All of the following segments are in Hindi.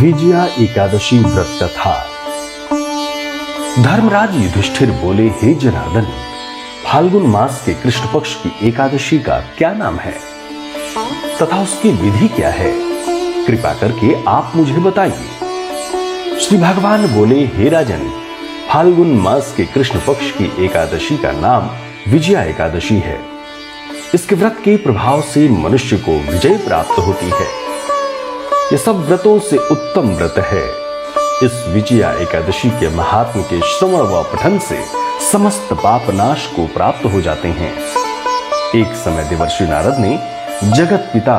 विजया एकादशी व्रत कथा। धर्मराज युधिष्ठिर बोले, हे जनार्दन, फाल्गुन मास के कृष्ण पक्ष की एकादशी का क्या नाम है तथा उसकी विधि क्या है? कृपा करके आप मुझे बताइए। श्री भगवान बोले, हे राजन, फाल्गुन मास के कृष्ण पक्ष की एकादशी का नाम विजया एकादशी है। इसके व्रत के प्रभाव से मनुष्य को विजय प्राप्त होती है। यह सब व्रतों से उत्तम व्रत है। इस विजया एकादशी के महात्म के श्रवण व पठन से समस्त पाप नाश को प्राप्त हो जाते हैं। एक समय देवर्षि नारद ने जगत पिता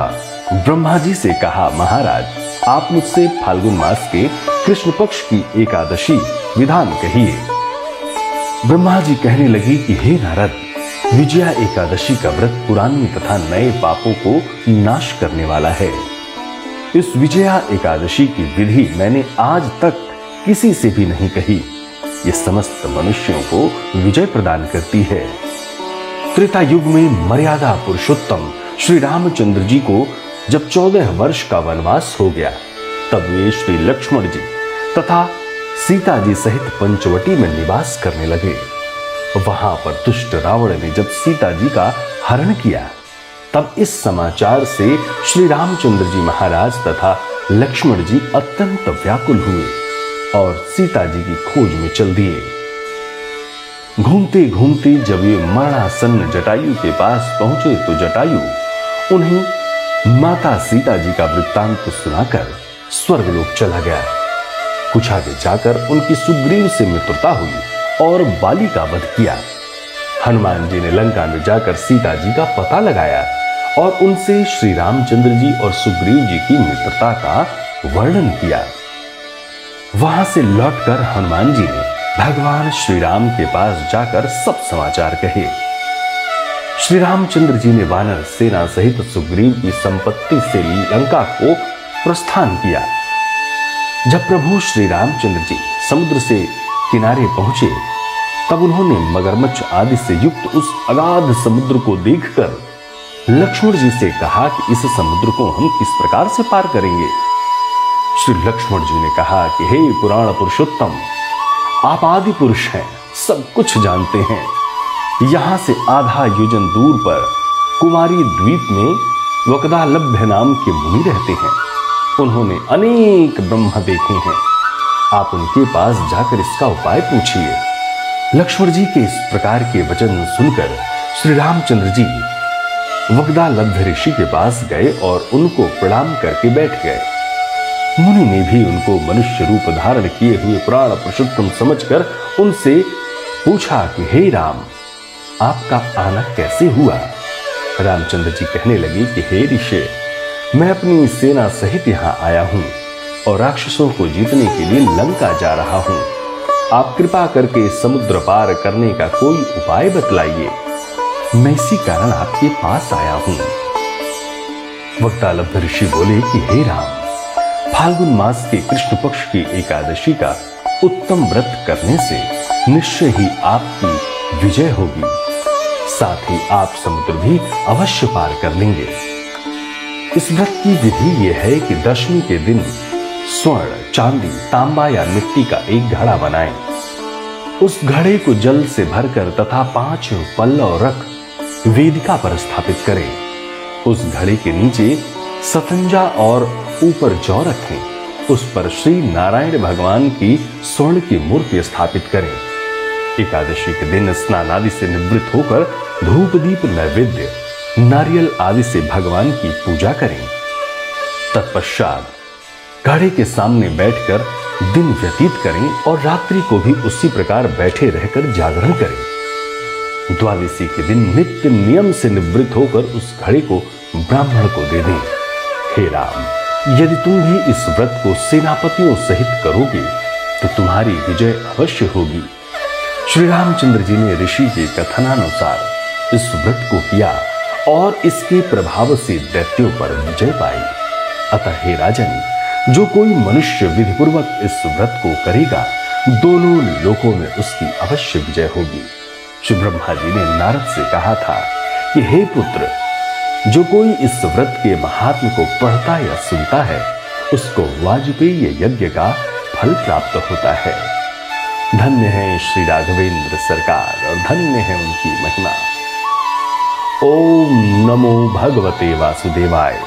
ब्रह्मा जी से कहा, महाराज, आप मुझसे फाल्गुन मास के कृष्ण पक्ष की एकादशी विधान कहिए। ब्रह्मा जी कहने लगी कि हे नारद, विजया एकादशी का व्रत पुरानी तथा नए पापों को नाश करने वाला है। इस विजया एकादशी की विधि मैंने आज तक किसी से भी नहीं कही। ये समस्त मनुष्यों को विजय प्रदान करती है। त्रेता युग में मर्यादा पुरुषोत्तम श्री रामचंद्र जी को जब 14 वर्ष का वनवास हो गया, तब वे श्री लक्ष्मण जी तथा सीता जी सहित पंचवटी में निवास करने लगे। वहां पर दुष्ट रावण ने जब सीता जी का हरण किया, तब इस समाचार से श्री रामचंद्र जी महाराज तथा लक्ष्मण जी अत्यंत व्याकुल हुए और सीता जी की खोज में चल दिए। घूमते घूमते जब ये मरणासन्न जटायु के पास पहुंचे तो जटायु उन्हें माता सीता जी का वृत्तांत सुनाकर स्वर्गलोक चला गया। कुछ आगे जाकर उनकी सुग्रीव से मित्रता हुई और बाली का वध किया। हनुमान जी ने लंका में जाकर सीता जी का पता लगाया और उनसे श्री रामचंद्र जी और सुग्रीव जी की मित्रता का वर्णन किया। वहां से लौटकर हनुमान जी ने भगवान श्री राम के पास जाकर सब समाचार कहे। श्री रामचंद्र जी ने वानर सेना सहित सुग्रीव की संपत्ति से लंका को प्रस्थान किया। जब प्रभु श्री रामचंद्र जी समुद्र से किनारे पहुंचे, तब उन्होंने मगरमच्छ आदि से युक्त उस अगाध समुद्र को देखकर लक्ष्मण जी से कहा कि इस समुद्र को हम किस प्रकार से पार करेंगे। श्री लक्ष्मण जी ने कहा कि हे पुराण पुरुषोत्तम, आप आदि पुरुष हैं, सब कुछ जानते हैं। यहां से आधा योजन दूर पर कुमारी द्वीप में वकदालभ्य नाम के मुनि रहते हैं। उन्होंने अनेक ब्रह्म देखे हैं। आप उनके पास जाकर इसका उपाय पूछिए। लक्ष्मण जी के इस प्रकार के वचन सुनकर श्री रामचंद्र जी वकदालभ्य ऋषि के पास गए और उनको प्रणाम करके बैठ गए। मुनि ने भी उनको मनुष्य रूप धारण किए हुए पुराण पुरुषोत्तम समझकर उनसे पूछा कि हे राम, आपका आना कैसे हुआ? रामचंद्र जी कहने लगे कि हे ऋषि, मैं अपनी सेना सहित यहाँ आया हूँ और राक्षसों को जीतने के लिए लंका जा रहा हूँ। आप कृपा करके समुद्र पार करने का कोई उपाय बतलाइए। मैं इसी कारण आपके पास आया हूं। वक्तालभ्य ऋषि बोले कि हे राम, फाल्गुन मास के कृष्ण पक्ष की एकादशी का उत्तम व्रत करने से निश्चय ही आपकी विजय होगी। साथ ही आप समुद्र भी अवश्य पार कर लेंगे। इस व्रत की विधि यह है कि दशमी के दिन स्वर्ण, चांदी, तांबा या मिट्टी का एक घड़ा बनाएं। उस घड़े को जल से भरकर तथा 5 पल्लव रख वेदिका पर स्थापित करें। उस घड़े के नीचे सतंजा और ऊपर जौ रखें। उस पर श्री नारायण भगवान की स्वर्ण की मूर्ति स्थापित करें। एकादशी के दिन स्नान आदि से निवृत्त होकर धूप दीप नैवेद्य नारियल आदि से भगवान की पूजा करें। तत्पश्चात घड़े के सामने बैठकर दिन व्यतीत करें और रात्रि को भी उसी प्रकार बैठे रहकर जागरण करें। द्वादशी के दिन नित्य नियम से निवृत्त होकर उस घड़े को ब्राह्मण को दे दें। हे राम, यदि तुम भी इस व्रत को सेनापतियों सहित करोगे तो तुम्हारी विजय अवश्य होगी। श्री रामचंद्र जी ने ऋषि के कथनानुसार इस व्रत को किया और इसके प्रभाव से दैत्यों पर विजय पाई। अतः हे राजन, जो कोई मनुष्य विधिपूर्वक इस व्रत को करेगा, दोनों लोकों में उसकी अवश्य विजय होगी। श्री ब्रह्मा जी ने नारद से कहा था कि हे पुत्र, जो कोई इस व्रत के महात्म्य को पढ़ता या सुनता है, उसको वाजपेयी यज्ञ का फल प्राप्त होता है। धन्य है श्री राघवेंद्र सरकार और धन्य है उनकी महिमा। ओम नमो भगवते वासुदेवाय।